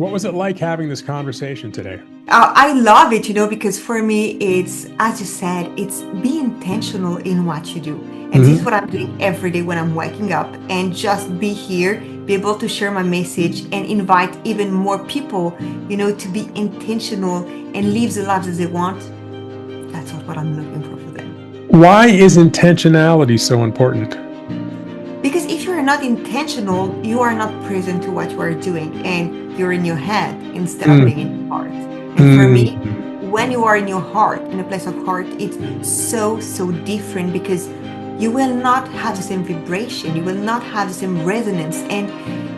What was it like having this conversation today? I love it, because for me, it's, as you said, it's be intentional in what you do. And this is Hmm. what I'm doing every day when I'm waking up and just be here, be able to share my message and invite even more people, to be intentional and live the lives that they want. That's what I'm looking for them. Why is intentionality so important? Because if you're not intentional, you are not present to what you are doing and you're in your head instead of being in Mm. your heart. And for me, Mm. when you are in your heart, in a place of heart, it's so different because you will not have the same vibration, you will not have the same resonance, and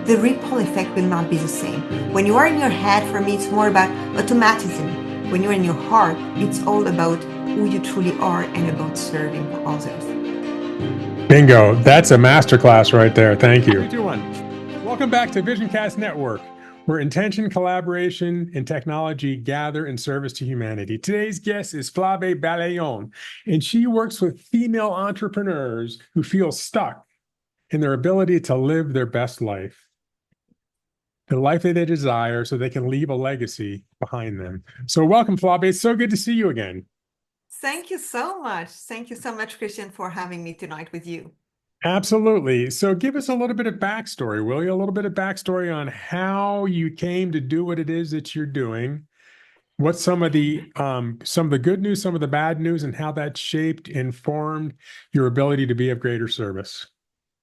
the ripple effect will not be the same. When you are in your head, for me, it's more about automatism. When you're in your heart, it's all about who you truly are and about serving for others. Bingo. That's a masterclass right there. Thank you. 3, 2, 1. Welcome back to VisionCast Network, where intention, collaboration, and technology gather in service to humanity. Today's guest is Flavie Berleand, and she works with female entrepreneurs who feel stuck in their ability to live their best life, the life that they desire, so they can leave a legacy behind them. So, welcome, Flavie. It's so good to see you again. Thank you so much. Thank you so much, Christian, for having me tonight with you. Absolutely. So give us a little bit of backstory, will you? A little bit of backstory on how you came to do what it is that you're doing. What's some of the good news, some of the bad news, and how that shaped, informed your ability to be of greater service.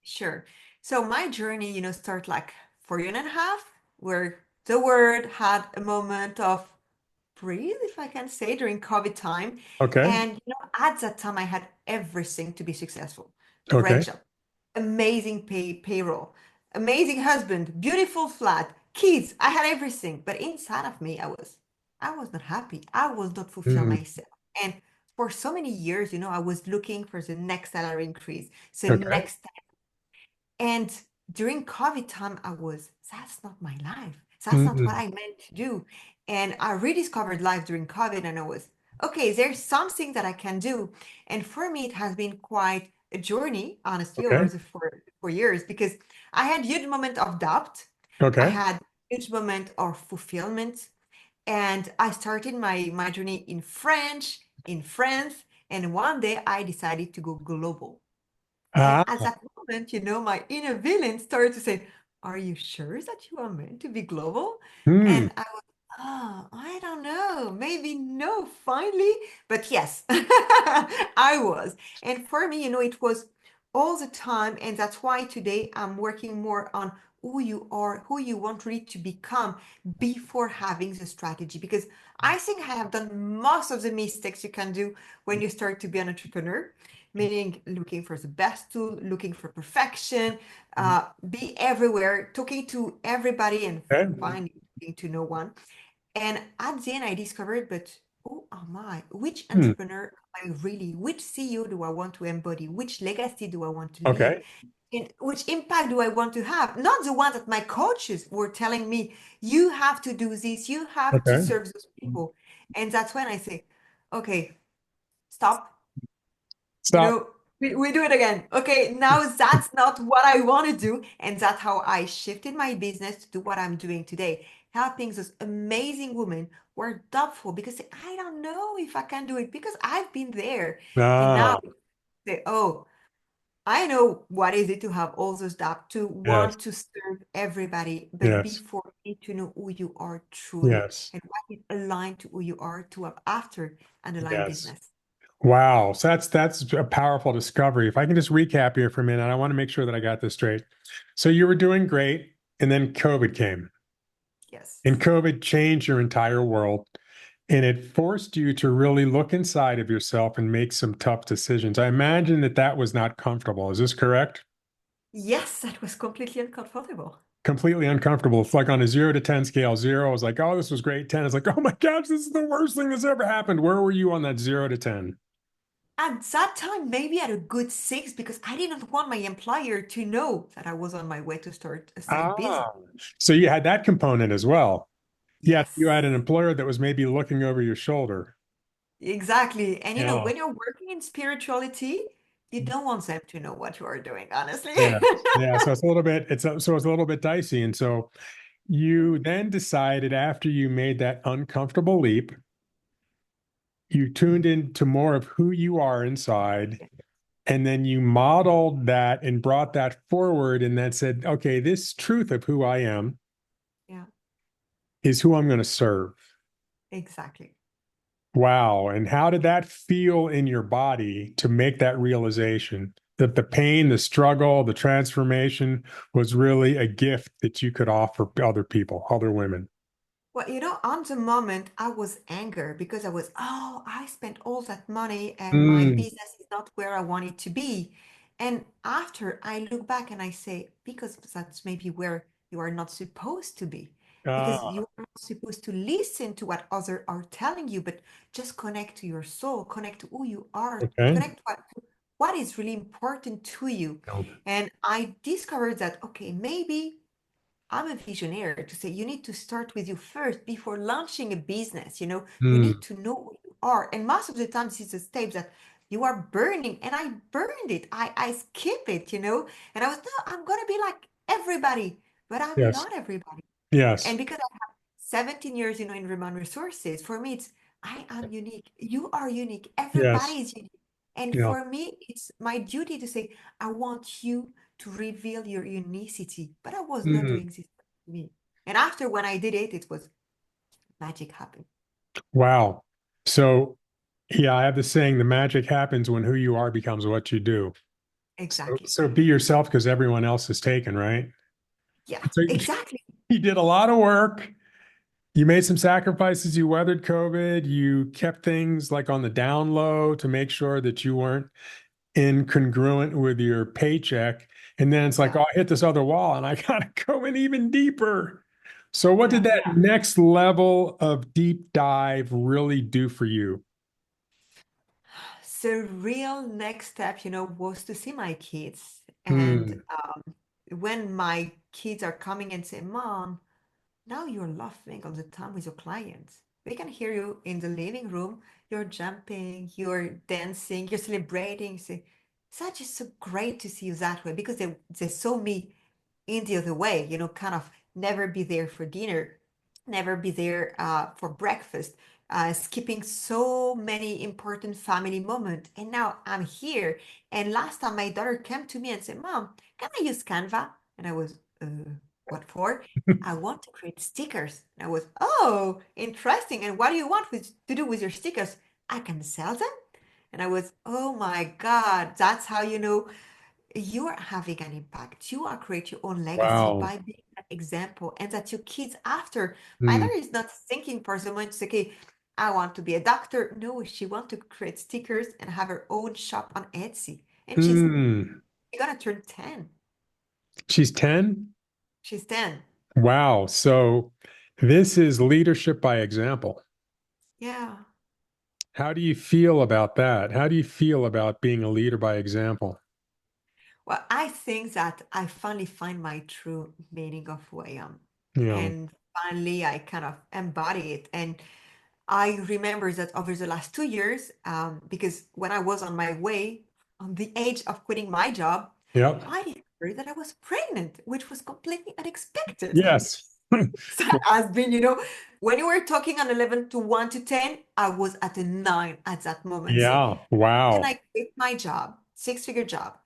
Sure. So my journey, started like 4 year and a half, where the world had a moment of breathe, if I can say, during COVID time. Okay. And at that time, I had everything to be successful. Great Okay. job, amazing payroll, amazing husband, beautiful flat, kids. I had everything, but inside of me, I was not happy. I was not fulfilled Mm. myself. And for so many years, I was looking for the next salary increase, the Okay. next. And during COVID time, that's not my life. That's not what Mm-mm. I meant to do. And I rediscovered life during COVID and I was, okay, there's something that I can do. And for me, it has been quite a journey, honestly, over Okay. the 4 years because I had huge moment of doubt. I Okay. had huge moment of fulfillment. And I started my journey in French, in France. And one day I decided to go global. And Ah. at that moment, my inner villain started to say, are you sure that you are meant to be global? Hmm. And I was, I don't know, maybe no, finally. But yes, I was. And for me, it was all the time. And that's why today I'm working more on who you are, who you want really to become before having the strategy. Because I think I have done most of the mistakes you can do when you start to be an entrepreneur, meaning looking for the best tool, looking for perfection, be everywhere, talking to everybody and Okay. finally talking to no one. And at the end, I discovered, but who am I? Which Hmm. entrepreneur am I really? Which CEO do I want to embody? Which legacy do I want to leave? Okay. And which impact do I want to have? Not the one that my coaches were telling me, you have to do this, you have to Okay. serve those people. And that's when I say, okay, stop, you Stop. know we do it again. Okay, now that's not what I want to do, and that's how I shifted my business to do what I'm doing today, helping those amazing women who are doubtful because I don't know if I can do it because I've been there. And now Ah. they, oh, I know what is it to have all those doubts, to Yes. want to serve everybody, but Yes. before you need to know who you are truly Yes. and what is aligned to who you are to have after an aligned Yes. business. Wow. So that's a powerful discovery. If I can just recap here for a minute, I want to make sure that I got this straight. So you were doing great, and then COVID came, Yes. and COVID changed your entire world, and it forced you to really look inside of yourself and make some tough decisions. I imagine that that was not comfortable. Is this correct? Yes, that was completely uncomfortable. Completely uncomfortable. It's like on a 0 to 10 scale. 0 is like, oh, this was great. 10 is like, oh my gosh, this is the worst thing that's ever happened. Where were you on that 0 to 10? At that time, maybe at a good 6 because I didn't want my employer to know that I was on my way to start a side business. Ah, so you had that component as well. Yet you had an Yes, employer that was maybe looking over your shoulder. exactly. And Yeah. when you're working in spirituality, you don't want them to know what you are doing, honestly. Yeah. Yeah. So it's a little bit, so it's a little bit dicey. And so you then decided after you made that uncomfortable leap, you tuned into more of who you are inside, Yeah. and then you modeled that and brought that forward and then said, okay, this truth of who I am Yeah, is who I'm going to serve. exactly. Wow. And how did that feel in your body to make that realization that the pain, the struggle, the transformation was really a gift that you could offer other people, other women? Well, on the moment, I was angry because I spent all that money and my Mm. business is not where I want it to be. And after I look back and I say, because that's maybe where you are not supposed to be, because Ah, you are not supposed to listen to what others are telling you, but just connect to your soul, connect to who you are, okay. connect what is really important to you. And I discovered that, okay, maybe. I'm a visionary to say you need to start with you first before launching a business. You Mm. need to know who you are. And most of the time, this is a stage that you are burning. And I burned it. I skip it. And I was, no, I'm going to be like everybody, but I'm Yes. not everybody. Yes. And because I have 17 years, in Human Resources, for me, it's I am unique. You are unique. Everybody Yes. is unique. And Yeah. for me, it's my duty to say, I want you to reveal your unicity. But I was not Mm. doing this for me. And after when I did it, it was magic happened. Wow. So, yeah, I have the saying, the magic happens when who you are becomes what you do. So, Exactly. so be yourself because everyone else is taken, right? Yeah, So exactly. you did a lot of work. You made some sacrifices. You weathered COVID. You kept things like on the down low to make sure that you weren't incongruent with your paycheck. And then it's like, Yeah, oh, I hit this other wall and I got to go in even deeper. So, what did yeah. that next level of deep dive really do for you? So real next step, was to see my kids. And Hmm. when my kids are coming and say, Mom, now you're laughing all the time with your clients. We can hear you in the living room. You're jumping, you're dancing, you're celebrating. Say, such is so great to see you that way because they saw me in the other way, kind of never be there for dinner, never be there for breakfast, skipping so many important family moments. And now I'm here. And last time my daughter came to me and said, Mom, can I use Canva? And I was, what for? I want to create stickers. And I was, oh, interesting. And what do you want to do with your stickers? I can sell them. And I was, oh my God, that's how you are having an impact. You are creating your own legacy Wow. by being that example, and that your kids after. My Hmm. daughter is not thinking for the moment, okay, I want to be a doctor. No, she wants to create stickers and have her own shop on Etsy. And she's Hmm. gonna turn 10. She's 10? She's 10. Wow. So, this is leadership by example. Yeah. How do you feel about that? How do you feel about being a leader by example? Well, I think that I finally find my true meaning of who I am. You know, And finally, I kind of embody it. And I remember that over the last 2 years, because when I was on my way, on the age of quitting my job, yep. I discovered that I was pregnant, which was completely unexpected. Yes. So that has been, when you were talking on 11 to 1 to 10, I was at a 9 at that moment. So Yeah. then Wow. I quit my job, six-figure job,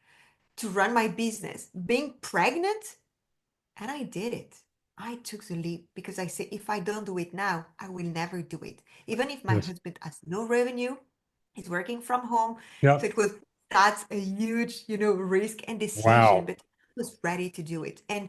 to run my business. Being pregnant, and I did it. I took the leap because I said, if I don't do it now, I will never do it. Even if my Yes. husband has no revenue, he's working from home. So Yep. that's a huge, risk and decision, Wow. but I was ready to do it. And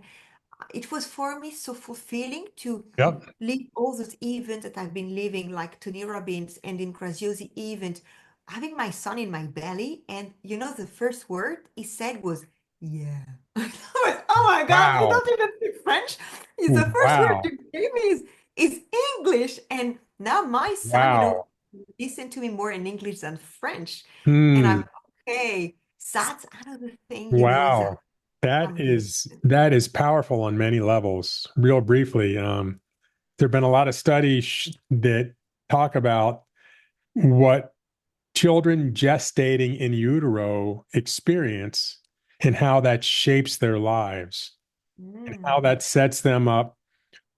it was for me so fulfilling to Yep. live all those events that I've been living, like Tony Robbins and in Graziosi event, having my son in my belly. And the first word he said was, yeah. Oh my God, you Wow. don't even speak French. Is the first word Wow. you gave me is English. And now my son, Wow. listen to me more in English than French. And Hmm. I'm okay. That's another thing, that Wow. That I'm doing. is powerful on many levels. Real briefly, there have been a lot of studies that talk about what children gestating in utero experience and how that shapes their lives and how Mm, that sets them up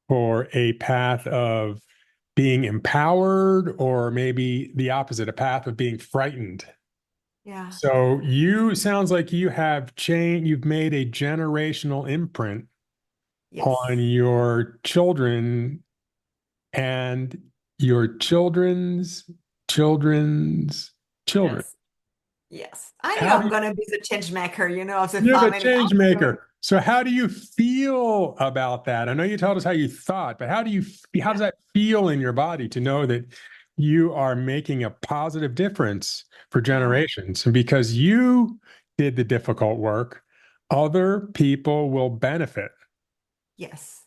for a path of being empowered, or maybe the opposite, a path of being frightened. Yeah. So you sounds like you have changed, you've made a generational imprint on Yes. your children and your children's children's children. Yes. Yes. I knew How do I'm you, gonna be the change maker, of the you're the family. change maker. So how do you feel about that? I know you told us how you thought, but how does Yeah. that feel in your body to know that you are making a positive difference for Yeah. generations? And because you did the difficult work, other people will benefit. Yes.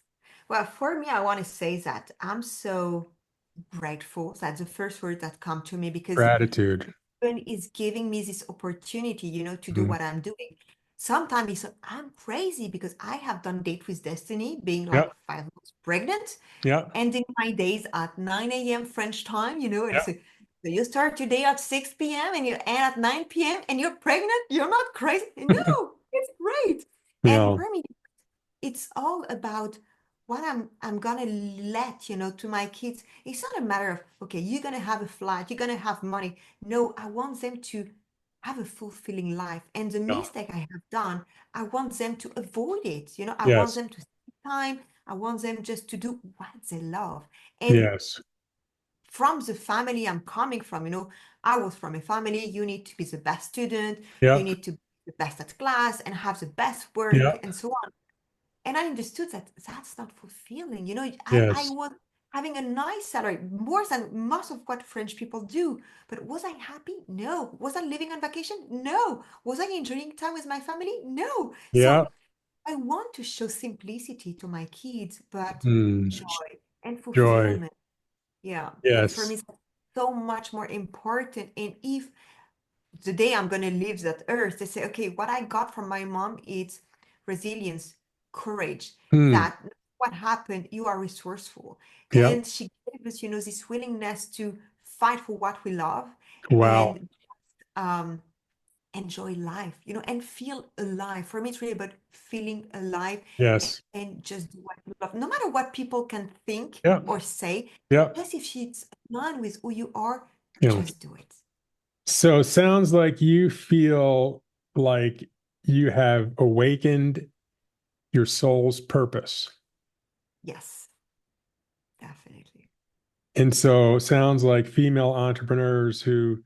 Well, for me, I want to say that I'm so grateful. That's the first word that come to me because Gratitude. even is giving me this opportunity, to do Mhm. what I'm doing. Sometimes I'm crazy because I have done Date with Destiny, being like Yep. 5 months pregnant, Yep. ending my days at 9 a.m. French time, and Yep. so you start your day at 6 p.m. and you end at 9 p.m. and you're pregnant. You're not crazy. No, it's great. And Yeah. for me, it's all about what I'm gonna let to my kids. It's not a matter of, okay, you're gonna have a flat, you're gonna have money. No, I want them to have a fulfilling life, and the Yeah. mistake I have done, I want them to avoid it. I want Yes. them to spend time. I want them just to do what they love. And Yes. from the family I'm coming from, I was from a family, you need to be the best student, you Yep. need to be the best at class and have the best work Yep. and so on. And I understood that that's not fulfilling. I Yes. was having a nice salary, more than most of what French people do. But was I happy? No. Was I living on vacation? No. Was I enjoying time with my family? No. So Yep. I want to show simplicity to my kids, but Mm. joy and Joy. fulfillment. Yeah. And for Yes. me, it's so much more important. And if the day I'm going to leave that earth, they say, okay, what I got from my mom is resilience, courage, Mm. that what happened, you are resourceful. Yep. And she gave us, this willingness to fight for what we love Wow. and um, enjoy life, and feel alive. For me, it's really about feeling alive Yes. and just do what you love. No matter what people can think Yep. or say, Yep. just if it's aligned with who you are, Yeah. just do it. So sounds like you feel like you have awakened your soul's purpose. Yes, definitely. And so sounds like female entrepreneurs who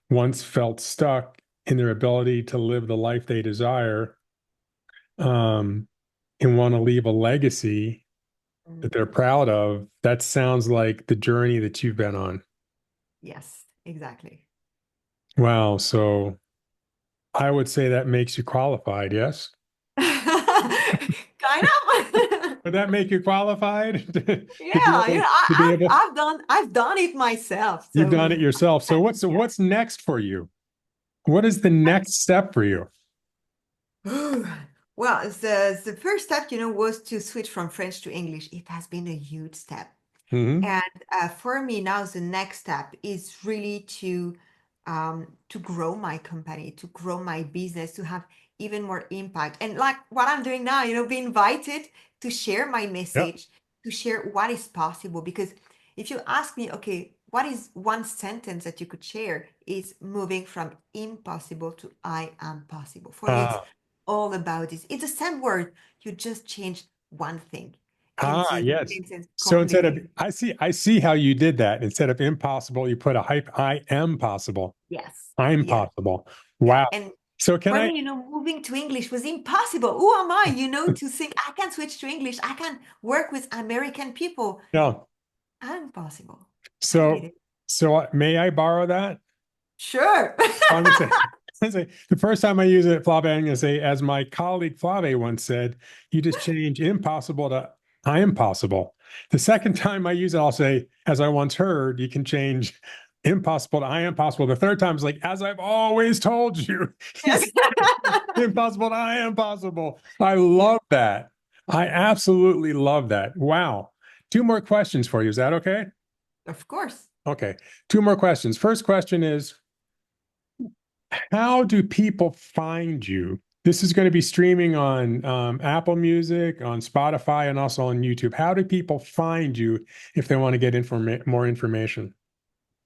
once felt stuck in their ability to live the life they desire, um, and want to leave a legacy that they're proud of. That sounds like the journey that you've been on. Yes, exactly. Wow. So I would say that makes you qualified. Yes. Kind of. Would that make you qualified Yeah, to be able? I've done it myself. You've done So it yourself. So yeah. what's next for you? What is the next step for you? Well, the first step, was to switch from French to English. It has been a huge step. Hmm. And for me now, the next step is really to grow my company, to grow my business, to have even more impact. And like what I'm doing now, be invited to share my Yep. message, to share what is possible. Because if you ask me, okay, what is one sentence that you could share? Is moving from impossible to I am possible. For me, it's Ah, all about this. It's the same word. You just change one thing, and the yes. sentence So instead of completely. I see how you did that. Instead of impossible, you put a hype. I am possible. Yes. I'm Yeah. possible. Yeah. Wow. And So can for I? me, moving to English was impossible. Who am I, to think I can switch to English? I can work with American people. No. Impossible. I did So it. may I borrow that? Sure. I'm gonna say, the first time I use it, Flavie, I'm gonna say, as my colleague Flavie once said, you just change impossible to I am possible. The second time I use it, I'll say, as I once heard, you can change impossible to I am possible. The third time is like, as I've always told you, you Yes. say impossible to I am possible. I Yeah. love that. I absolutely love that. Wow. Two more questions for you. Is that okay? Of course. Okay. Two more questions. First question is, how do people find you This is going to be streaming on Apple Music, on Spotify, and also on YouTube. How do people find you if they want to get more information?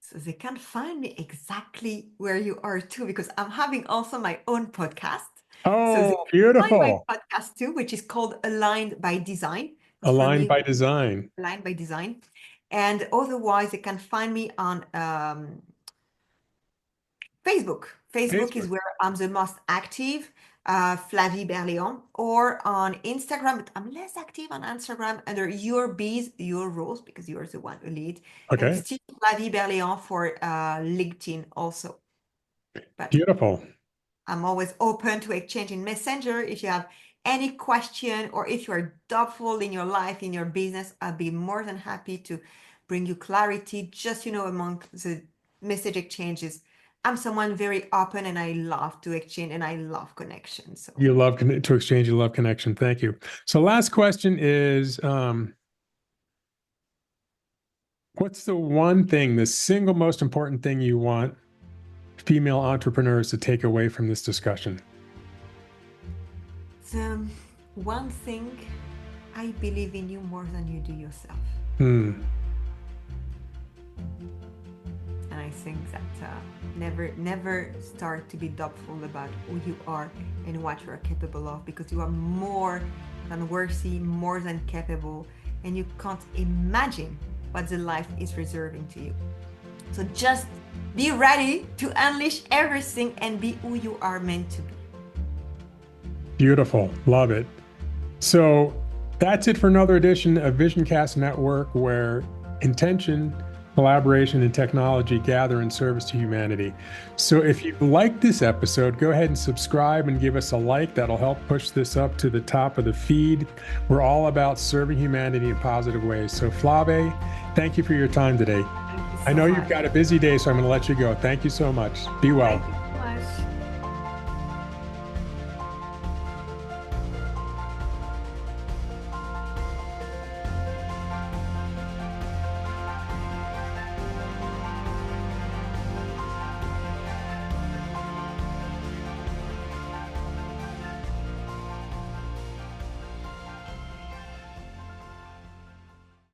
So they can find me exactly where you are too, because I'm having also my own podcast. So they Oh, can find my beautiful. podcast too, which is called Aligned by Design. It's for Aligned me, by Design. Aligned by Design. And otherwise, they can find me on Facebook. Facebook is Facebook. where I'm the most active, Flavie Berleand, or on Instagram, but I'm less active on Instagram under Your Bees, Your Rules, because you're the one who lead, and Okay. still Flavie Berleand for LinkedIn also. But Beautiful. I'm always open to exchange in Messenger. If you have any question or if you are doubtful in your life, in your business, I'll be more than happy to bring you clarity just, among the message exchanges. I'm someone very open and I love to exchange and I love connection. So You love to exchange, you love connection. Thank you. So last question is, what's the one thing, the single most important thing you want female entrepreneurs to take away from this discussion? the one thing, I believe in you more than you do yourself. Hmm. And I think that never start to be doubtful about who you are and what you are capable of, because you are more than worthy, more than capable, and you can't imagine what the life is reserving to you. So just be ready to unleash everything and be who you are meant to be. Beautiful. Love it. So that's it for another edition of VisionCast Network, where intention, collaboration, and technology gather in service to humanity. So if you liked this episode, go ahead and subscribe and give us a like. That'll help push this up to the top of the feed. We're all about serving humanity in positive ways. So Flavie, thank you for your time today. Thank you so I know much. you've got a busy day, so I'm going to let you go. Thank you so much. Be well. Thank you.